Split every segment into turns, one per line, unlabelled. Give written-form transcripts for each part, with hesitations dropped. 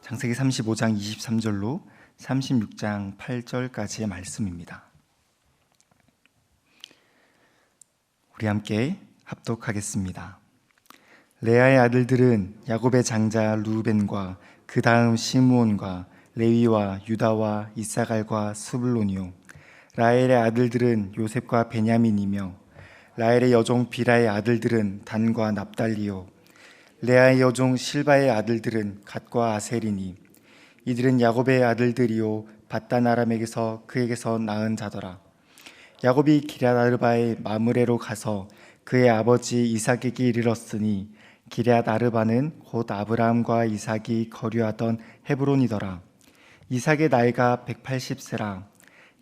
창세기 35장 23절로 36장 8절까지의 말씀입니다. 우리 함께 합독하겠습니다. 레아의 아들들은 야곱의 장자 루벤과 그 다음 시므온과 레위와 유다와 이사갈과 스불론이요, 라헬의 아들들은 요셉과 베냐민이며 라헬의 여종 비라의 아들들은 단과 납달리요, 레아의 여종 실바의 아들들은 갓과 아셀이니 이들은 야곱의 아들들이요 밧단 아람에게서 그에게서 낳은 자더라. 야곱이 기럇아르바의 마므레로 가서 그의 아버지 이삭에게 이르렀으니 기럇아르바는 곧 아브라함과 이삭이 거류하던 헤브론이더라. 이삭의 나이가 180세라.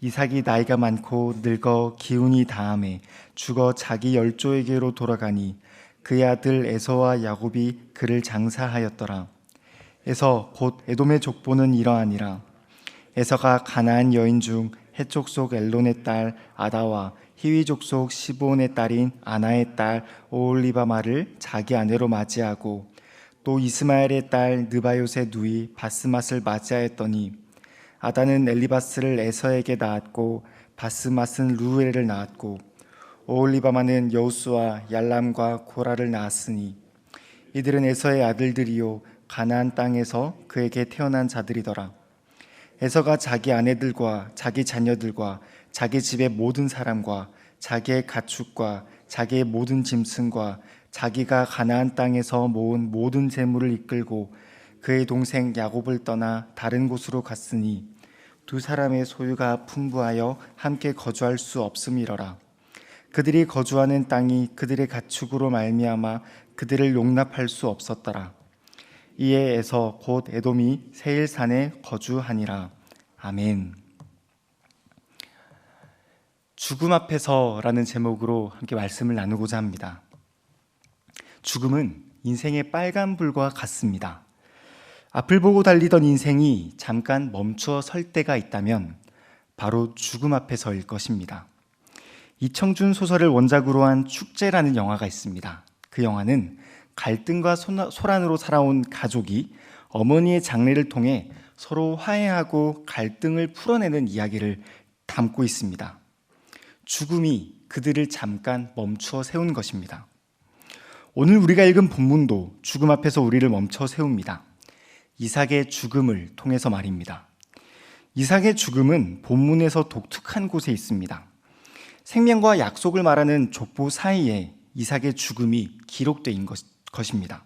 이삭이 나이가 많고 늙어 기운이 다함에 죽어 자기 열조에게로 돌아가니 그의 아들 에서와 야곱이 그를 장사하였더라. 에서 곧 에돔의 족보는 이러하니라. 에서가 가나안 여인 중 해족 속 엘론의 딸 아다와 히위 족속 시브온의 딸인 아나의 딸 오홀리바마를 자기 아내로 맞이하고 또 이스마엘의 딸 느바요의 누이 바스맛을 맞이하였더니 아다는 엘리바스를 에서에게 낳았고 바스맛은 루엘을 낳았고 오홀리바마는 여우스와 얄람과 고라를 낳았으니 이들은 에서의 아들들이요 가나안 땅에서 그에게 태어난 자들이더라. 에서가 자기 아내들과 자기 자녀들과 자기 집의 모든 사람과 자기의 가축과 자기의 모든 짐승과 자기가 가나안 땅에서 모은 모든 재물을 이끌고 그의 동생 야곱을 떠나 다른 곳으로 갔으니 두 사람의 소유가 풍부하여 함께 거주할 수 없음이러라. 그들이 거주하는 땅이 그들의 가축으로 말미암아 그들을 용납할 수 없었더라. 이에 에서 곧 에돔이 세일산에 거주하니라. 아멘. 죽음 앞에서라는 제목으로 함께 말씀을 나누고자 합니다. 죽음은 인생의 빨간불과 같습니다. 앞을 보고 달리던 인생이 잠깐 멈추어 설 때가 있다면 바로 죽음 앞에서일 것입니다. 이청준 소설을 원작으로 한 축제라는 영화가 있습니다. 그 영화는 갈등과 소란으로 살아온 가족이 어머니의 장례를 통해 서로 화해하고 갈등을 풀어내는 이야기를 담고 있습니다. 죽음이 그들을 잠깐 멈추어 세운 것입니다. 오늘 우리가 읽은 본문도 죽음 앞에서 우리를 멈춰 세웁니다. 이삭의 죽음을 통해서 말입니다. 이삭의 죽음은 본문에서 독특한 곳에 있습니다. 생명과 약속을 말하는 족보 사이에 이삭의 죽음이 기록된 것입니다.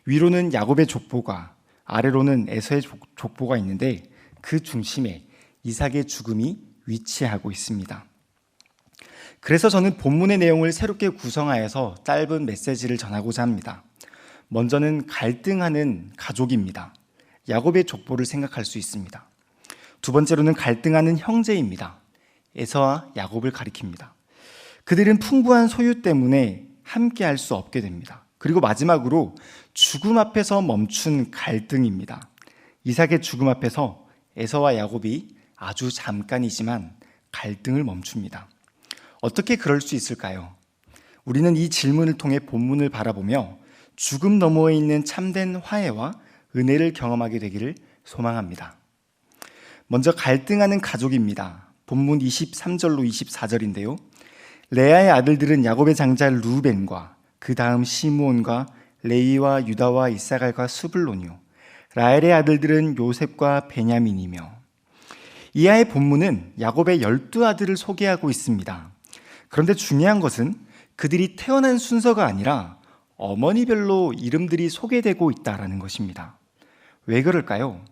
위로는 야곱의 족보가, 아래로는 에서의 족보가 있는데 그 중심에 이삭의 죽음이 위치하고 있습니다. 그래서 저는 본문의 내용을 새롭게 구성하여서 짧은 메시지를 전하고자 합니다. 먼저는 갈등하는 가족입니다. 야곱의 족보를 생각할 수 있습니다. 두 번째로는 갈등하는 형제입니다. 에서와 야곱을 가리킵니다. 그들은 풍부한 소유 때문에 함께 할 수 없게 됩니다. 그리고 마지막으로 죽음 앞에서 멈춘 갈등입니다. 이삭의 죽음 앞에서 에서와 야곱이 아주 잠깐이지만 갈등을 멈춥니다. 어떻게 그럴 수 있을까요? 우리는 이 질문을 통해 본문을 바라보며 죽음 너머에 있는 참된 화해와 은혜를 경험하게 되기를 소망합니다. 먼저 갈등하는 가족입니다. 본문 23절로 24절인데요. 레아의 아들들은 야곱의 장자 루벤과 그 다음 시므온과 레위와 유다와 이사갈과 스불론이요, 라헬의 아들들은 요셉과 베냐민이며. 이하의 본문은 야곱의 12아들을 소개하고 있습니다. 그런데 중요한 것은 그들이 태어난 순서가 아니라 어머니별로 이름들이 소개되고 있다는 것입니다. 왜 그럴까요?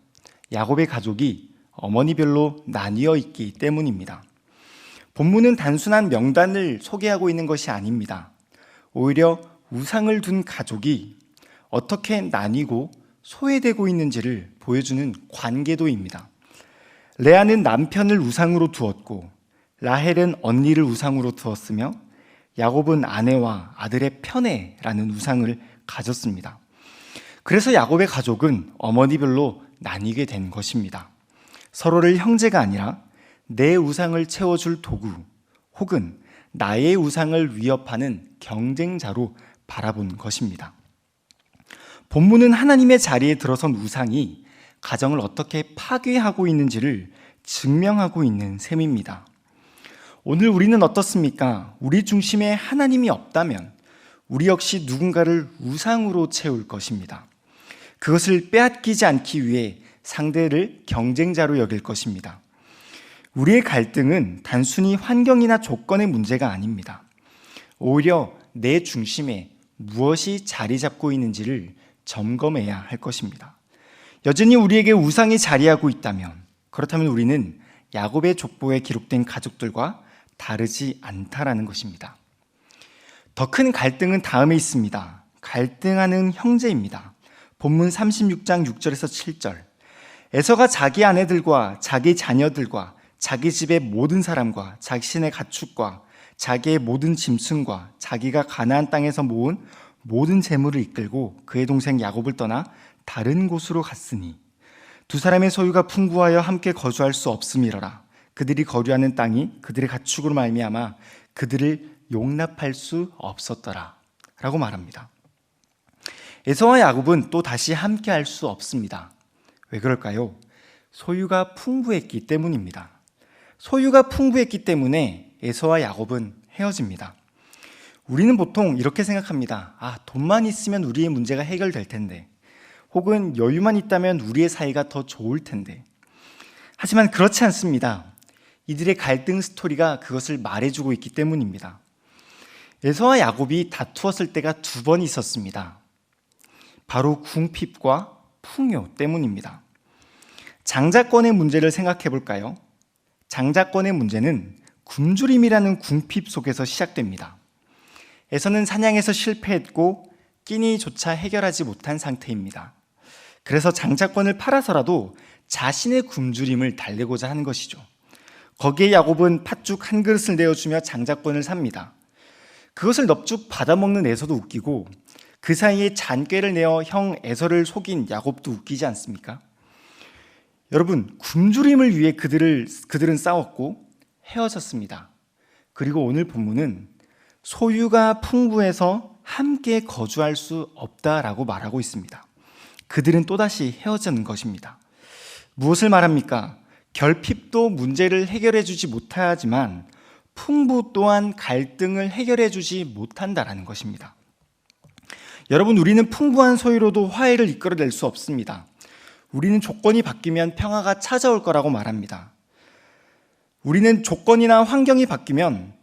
야곱의 가족이 어머니별로 나뉘어 있기 때문입니다. 본문은 단순한 명단을 소개하고 있는 것이 아닙니다. 오히려 우상을 둔 가족이 어떻게 나뉘고 소외되고 있는지를 보여주는 관계도입니다. 레아는 남편을 우상으로 두었고 라헬은 언니를 우상으로 두었으며 야곱은 아내와 아들의 편애라는 우상을 가졌습니다. 그래서 야곱의 가족은 어머니별로 나뉘게 된 것입니다. 서로를 형제가 아니라 내 우상을 채워줄 도구 혹은 나의 우상을 위협하는 경쟁자로 바라본 것입니다. 본문은 하나님의 자리에 들어선 우상이 가정을 어떻게 파괴하고 있는지를 증명하고 있는 셈입니다. 오늘 우리는 어떻습니까? 우리 중심에 하나님이 없다면 우리 역시 누군가를 우상으로 채울 것입니다. 그것을 빼앗기지 않기 위해 상대를 경쟁자로 여길 것입니다. 우리의 갈등은 단순히 환경이나 조건의 문제가 아닙니다. 오히려 내 중심에 무엇이 자리 잡고 있는지를 점검해야 할 것입니다. 여전히 우리에게 우상이 자리하고 있다면, 그렇다면 우리는 야곱의 족보에 기록된 가족들과 다르지 않다라는 것입니다. 더 큰 갈등은 다음에 있습니다. 갈등하는 형제입니다. 본문 36장 6절에서 7절. 에서가 자기 아내들과 자기 자녀들과 자기 집의 모든 사람과 자신의 가축과 자기의 모든 짐승과 자기가 가나안 땅에서 모은 모든 재물을 이끌고 그의 동생 야곱을 떠나 다른 곳으로 갔으니 두 사람의 소유가 풍부하여 함께 거주할 수 없음이러라. 그들이 거류하는 땅이 그들의 가축으로 말미암아 그들을 용납할 수 없었더라 라고 말합니다. 에서와 야곱은 또 다시 함께 할 수 없습니다. 왜 그럴까요? 소유가 풍부했기 때문입니다. 소유가 풍부했기 때문에 에서와 야곱은 헤어집니다. 우리는 보통 이렇게 생각합니다. 돈만 있으면 우리의 문제가 해결될 텐데, 혹은 여유만 있다면 우리의 사이가 더 좋을 텐데. 하지만 그렇지 않습니다. 이들의 갈등 스토리가 그것을 말해주고 있기 때문입니다. 에서와 야곱이 다투었을 때가 두 번 있었습니다. 바로 궁핍과 풍요 때문입니다. 장자권의 문제를 생각해 볼까요? 장자권의 문제는 굶주림이라는 궁핍 속에서 시작됩니다. 에서는 사냥에서 실패했고 끼니조차 해결하지 못한 상태입니다. 그래서 장자권을 팔아서라도 자신의 굶주림을 달래고자 하는 것이죠. 거기에 야곱은 팥죽 한 그릇을 내어주며 장자권을 삽니다. 그것을 넙죽 받아먹는 에서도 웃기고 그 사이에 잔꾀를 내어 형 에서를 속인 야곱도 웃기지 않습니까? 여러분, 굶주림을 위해 그들은 싸웠고 헤어졌습니다. 그리고 오늘 본문은 소유가 풍부해서 함께 거주할 수 없다라고 말하고 있습니다. 그들은 또다시 헤어지는 것입니다. 무엇을 말합니까? 결핍도 문제를 해결해 주지 못하지만 풍부 또한 갈등을 해결해 주지 못한다라는 것입니다. 여러분, 우리는 풍부한 소유로도 화해를 이끌어낼 수 없습니다. 우리는 조건이 바뀌면 평화가 찾아올 거라고 말합니다. 우리는 조건이나 환경이 바뀌면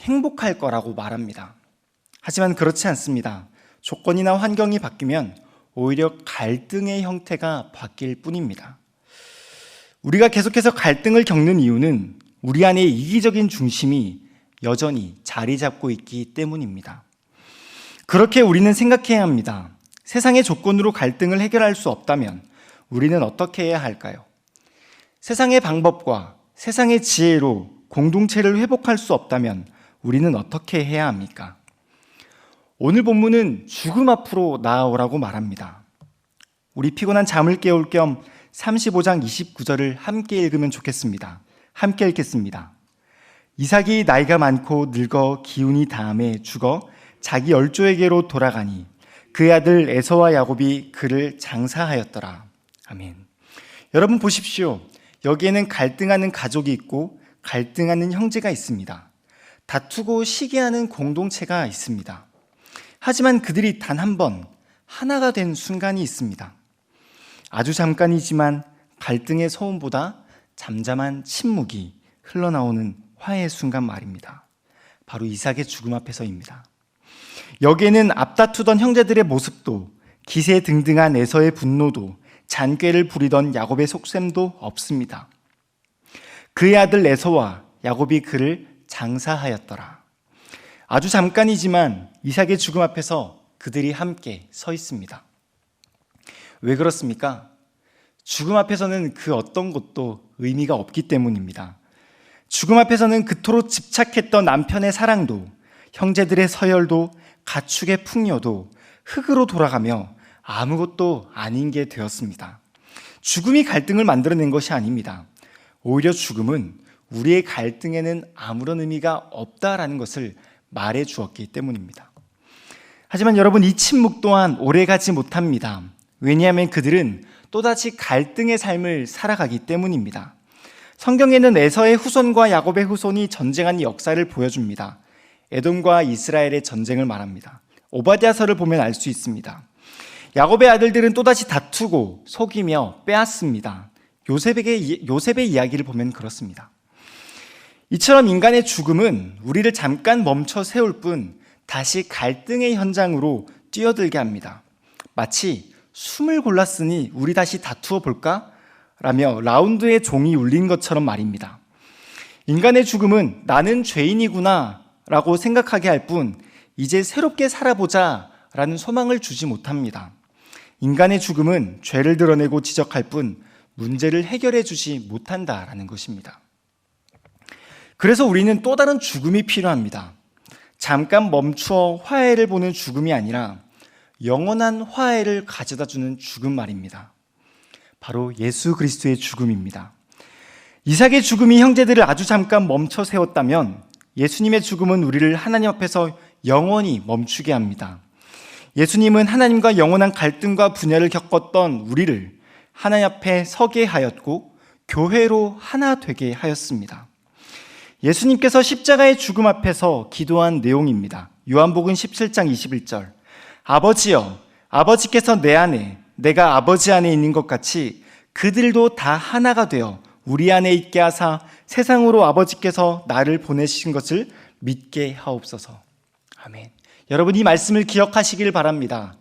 행복할 거라고 말합니다. 하지만 그렇지 않습니다. 조건이나 환경이 바뀌면 오히려 갈등의 형태가 바뀔 뿐입니다. 우리가 계속해서 갈등을 겪는 이유는 우리 안에 이기적인 중심이 여전히 자리 잡고 있기 때문입니다. 그렇게 우리는 생각해야 합니다. 세상의 조건으로 갈등을 해결할 수 없다면 우리는 어떻게 해야 할까요? 세상의 방법과 세상의 지혜로 공동체를 회복할 수 없다면 우리는 어떻게 해야 합니까? 오늘 본문은 죽음 앞으로 나아오라고 말합니다. 우리 피곤한 잠을 깨울 겸 35장 29절을 함께 읽으면 좋겠습니다. 함께 읽겠습니다. 이삭이 나이가 많고 늙어 기운이 다함에 죽어 자기 열조에게로 돌아가니 그의 아들 에서와 야곱이 그를 장사하였더라. 아멘. 여러분 보십시오. 여기에는 갈등하는 가족이 있고 갈등하는 형제가 있습니다. 다투고 시기하는 공동체가 있습니다. 하지만 그들이 단 한 번 하나가 된 순간이 있습니다. 아주 잠깐이지만 갈등의 소음보다 잠잠한 침묵이 흘러나오는 화해의 순간 말입니다. 바로 이삭의 죽음 앞에서입니다. 여기에는 앞다투던 형제들의 모습도 기세등등한 에서의 분노도 잔꾀를 부리던 야곱의 속셈도 없습니다. 그의 아들 에서와 야곱이 그를 장사하였더라. 아주 잠깐이지만 이삭의 죽음 앞에서 그들이 함께 서 있습니다. 왜 그렇습니까? 죽음 앞에서는 그 어떤 것도 의미가 없기 때문입니다. 죽음 앞에서는 그토록 집착했던 남편의 사랑도, 형제들의 서열도, 가축의 풍요도 흙으로 돌아가며 아무것도 아닌 게 되었습니다. 죽음이 갈등을 만들어낸 것이 아닙니다. 오히려 죽음은 우리의 갈등에는 아무런 의미가 없다라는 것을 말해 주었기 때문입니다. 하지만 여러분, 이 침묵 또한 오래가지 못합니다. 왜냐하면 그들은 또다시 갈등의 삶을 살아가기 때문입니다. 성경에는 에서의 후손과 야곱의 후손이 전쟁한 역사를 보여줍니다. 에돔과 이스라엘의 전쟁을 말합니다. 오바댜서를 보면 알 수 있습니다. 야곱의 아들들은 또다시 다투고 속이며 빼앗습니다. 요셉의 이야기를 보면 그렇습니다. 이처럼 인간의 죽음은 우리를 잠깐 멈춰 세울 뿐 다시 갈등의 현장으로 뛰어들게 합니다. 마치 숨을 골랐으니 우리 다시 다투어 볼까? 라며 라운드의 종이 울린 것처럼 말입니다. 인간의 죽음은 나는 죄인이구나 라고 생각하게 할 뿐 이제 새롭게 살아보자 라는 소망을 주지 못합니다. 인간의 죽음은 죄를 드러내고 지적할 뿐 문제를 해결해 주지 못한다라는 것입니다. 그래서 우리는 또 다른 죽음이 필요합니다. 잠깐 멈추어 화해를 보는 죽음이 아니라 영원한 화해를 가져다 주는 죽음 말입니다. 바로 예수 그리스도의 죽음입니다. 이삭의 죽음이 형제들을 아주 잠깐 멈춰 세웠다면 예수님의 죽음은 우리를 하나님 앞에서 영원히 멈추게 합니다. 예수님은 하나님과 영원한 갈등과 분열을 겪었던 우리를 하나님 앞에 서게 하였고 교회로 하나 되게 하였습니다. 예수님께서 십자가의 죽음 앞에서 기도한 내용입니다. 요한복음 17장 21절. 아버지여, 아버지께서 내 안에, 내가 아버지 안에 있는 것 같이 그들도 다 하나가 되어 우리 안에 있게 하사 세상으로 아버지께서 나를 보내신 것을 믿게 하옵소서. 아멘. 여러분, 이 말씀을 기억하시길 바랍니다.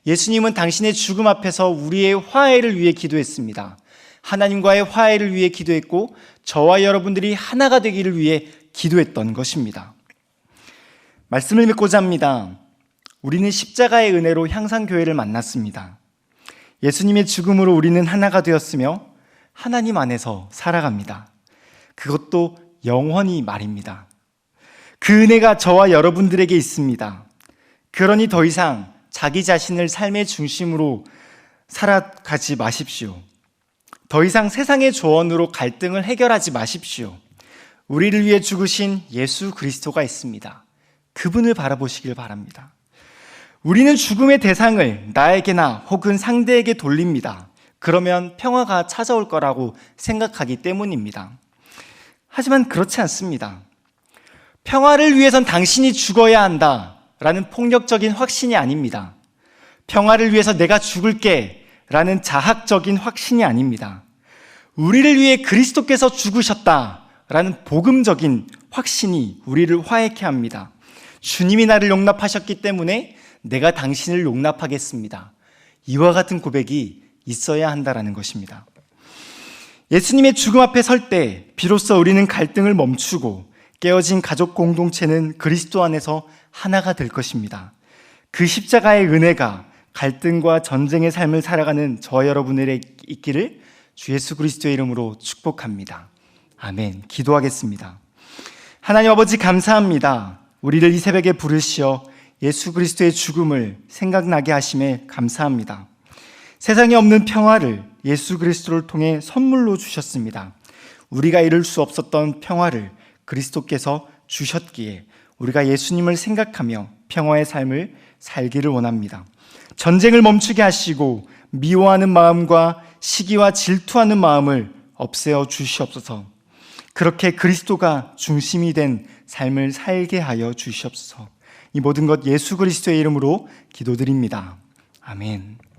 예수님은 당신의 죽음 앞에서 우리의 화해를 위해 기도했습니다. 하나님과의 화해를 위해 기도했고 저와 여러분들이 하나가 되기를 위해 기도했던 것입니다. 말씀을 맺고자 합니다. 우리는 십자가의 은혜로 향상교회를 만났습니다. 예수님의 죽음으로 우리는 하나가 되었으며 하나님 안에서 살아갑니다. 그것도 영원히 말입니다. 그 은혜가 저와 여러분들에게 있습니다. 그러니 더 이상 자기 자신을 삶의 중심으로 살아가지 마십시오. 더 이상 세상의 조언으로 갈등을 해결하지 마십시오. 우리를 위해 죽으신 예수 그리스도가 있습니다. 그분을 바라보시길 바랍니다. 우리는 죽음의 대상을 나에게나 혹은 상대에게 돌립니다. 그러면 평화가 찾아올 거라고 생각하기 때문입니다. 하지만 그렇지 않습니다. 평화를 위해선 당신이 죽어야 한다라는 폭력적인 확신이 아닙니다. 평화를 위해서 내가 죽을게 라는 자학적인 확신이 아닙니다. 우리를 위해 그리스도께서 죽으셨다라는 복음적인 확신이 우리를 화해케 합니다. 주님이 나를 용납하셨기 때문에 내가 당신을 용납하겠습니다. 이와 같은 고백이 있어야 한다라는 것입니다. 예수님의 죽음 앞에 설 때 비로소 우리는 갈등을 멈추고 깨어진 가족 공동체는 그리스도 안에서 하나가 될 것입니다. 그 십자가의 은혜가 갈등과 전쟁의 삶을 살아가는 저와 여러분들의 있기를 주 예수 그리스도의 이름으로 축복합니다. 아멘. 기도하겠습니다. 하나님 아버지 감사합니다. 우리를 이 새벽에 부르시어 예수 그리스도의 죽음을 생각나게 하심에 감사합니다. 세상에 없는 평화를 예수 그리스도를 통해 선물로 주셨습니다. 우리가 이룰 수 없었던 평화를 그리스도께서 주셨기에 우리가 예수님을 생각하며 평화의 삶을 살기를 원합니다. 전쟁을 멈추게 하시고 미워하는 마음과 시기와 질투하는 마음을 없애어 주시옵소서. 그렇게 그리스도가 중심이 된 삶을 살게 하여 주시옵소서. 이 모든 것 예수 그리스도의 이름으로 기도드립니다. 아멘.